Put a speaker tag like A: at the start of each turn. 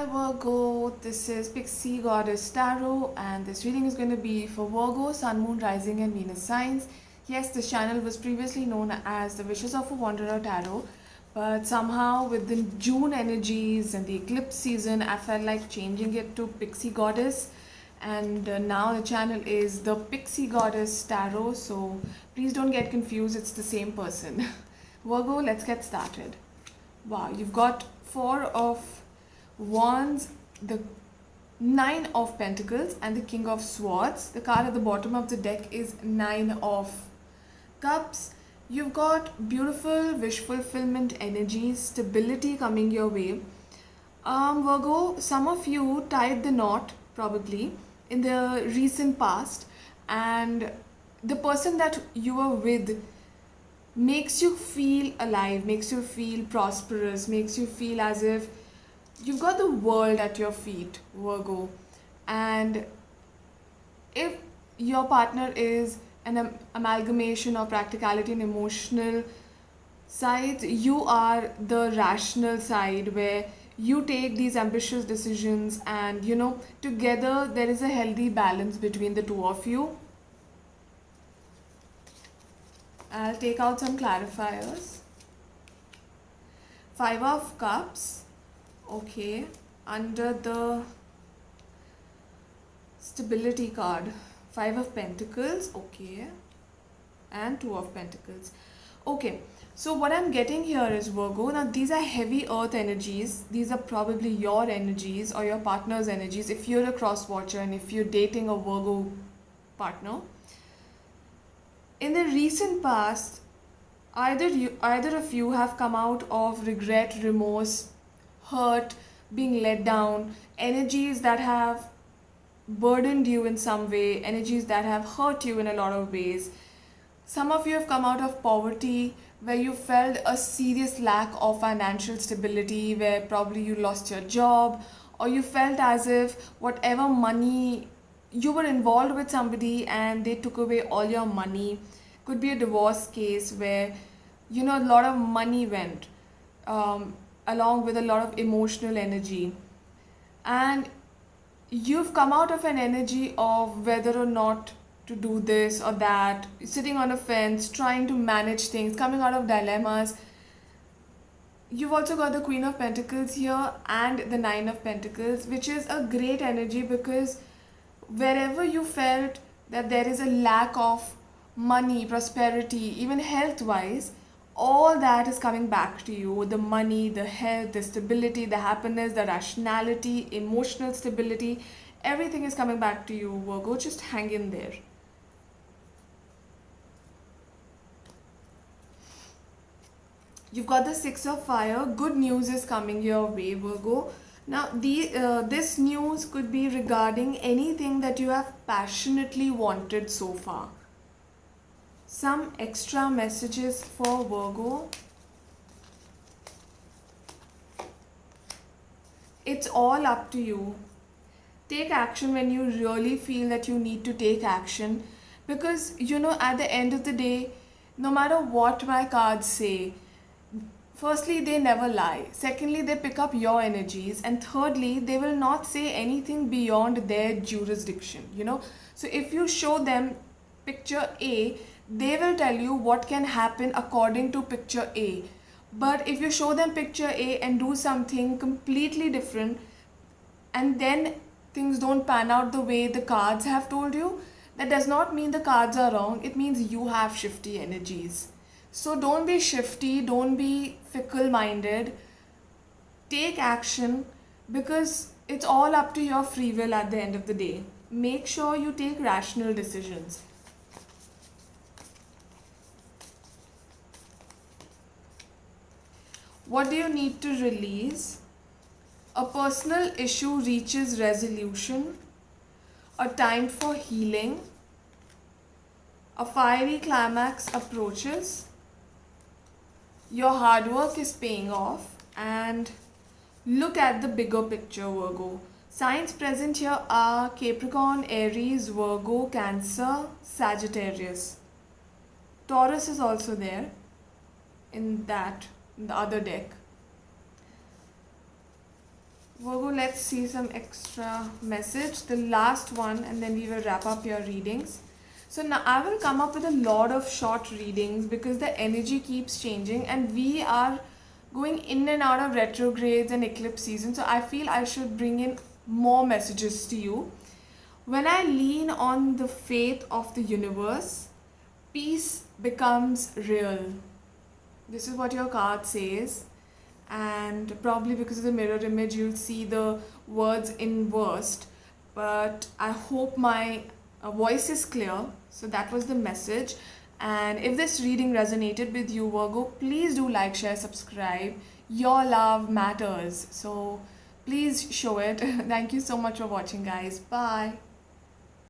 A: Hi Virgo, this is Pixie Goddess Tarot, and this reading is going to be for Virgo, Sun, Moon, Rising, and Venus signs. Yes, this channel was previously known as the Wishes of a Wanderer Tarot, but somehow with the June energies and the eclipse season, I felt like changing it to Pixie Goddess, and now the channel is the Pixie Goddess Tarot, so please don't get confused, it's the same person. Virgo, let's get started. Wow, you've got Four of Wands, the Nine of Pentacles, and the King of Swords. The card at the bottom of the deck is Nine of Cups. You've got beautiful wish fulfillment energies, stability coming your way. Virgo, some of you tied the knot probably in the recent past, and the person that you were with makes you feel alive, makes you feel prosperous, makes you feel as if you've got the world at your feet, Virgo. And if your partner is an amalgamation of practicality and emotional sides, you are the rational side where you take these ambitious decisions, and together there is a healthy balance between the two of you. I'll take out some clarifiers. Five of Cups. Okay. Under the stability card. Five of Pentacles. Okay. And Two of Pentacles. Okay. So what I'm getting here is, Virgo, now these are heavy earth energies. These are probably your energies or your partner's energies if you're a cross watcher and if you're dating a Virgo partner. In the recent past, either of you have come out of regret, remorse, hurt, being let down, energies that have burdened you in some way, energies that have hurt you in a lot of ways. Some of you have come out of poverty where you felt a serious lack of financial stability, where probably you lost your job, or you felt as if whatever money you were involved with somebody and they took away all your money. Could be a divorce case where a lot of money went along with a lot of emotional energy, and you've come out of an energy of whether or not to do this or that, sitting on a fence, trying to manage things, coming out of dilemmas. You've also got the Queen of Pentacles here and the Nine of Pentacles, which is a great energy because wherever you felt that there is a lack of money, prosperity, even health wise, all that is coming back to you. The money, the health, the stability, the happiness, the rationality, emotional stability, everything is coming back to you, Virgo. Just hang in there. You've got the Six of Fire. Good news is coming your way, Virgo. Now, this news could be regarding anything that you have passionately wanted so far. Some extra messages for Virgo. It's all up to you. Take action when you really feel that you need to take action, because at the end of the day, no matter what my cards say, firstly, they never lie. Secondly, they pick up your energies. And thirdly, they will not say anything beyond their jurisdiction, So if you show them picture A, they will tell you what can happen according to picture A. But if you show them picture A and do something completely different, and then things don't pan out the way the cards have told you, that does not mean the cards are wrong. It means you have shifty energies. So don't be shifty, don't be fickle-minded. Take action, because it's all up to your free will at the end of the day. Make sure you take rational decisions. What do you need to release? A personal issue reaches resolution. A time for healing. A fiery climax approaches. Your hard work is paying off, and look at the bigger picture, Virgo. Signs present here are Capricorn, Aries, Virgo, Cancer, Sagittarius. Taurus is also there in the other deck. Virgo, let's see some extra message, the last one, and then we will wrap up your readings. So now I will come up with a lot of short readings because the energy keeps changing and we are going in and out of retrogrades and eclipse season. So I feel I should bring in more messages to you. When I lean on the faith of the universe, peace becomes real. This is what your card says, and probably because of the mirror image you'll see the words inversed, but I hope my voice is clear. So that was the message, and if this reading resonated with you, Virgo, please do like, share, subscribe. Your love matters, so please show it. Thank you so much for watching, guys. Bye.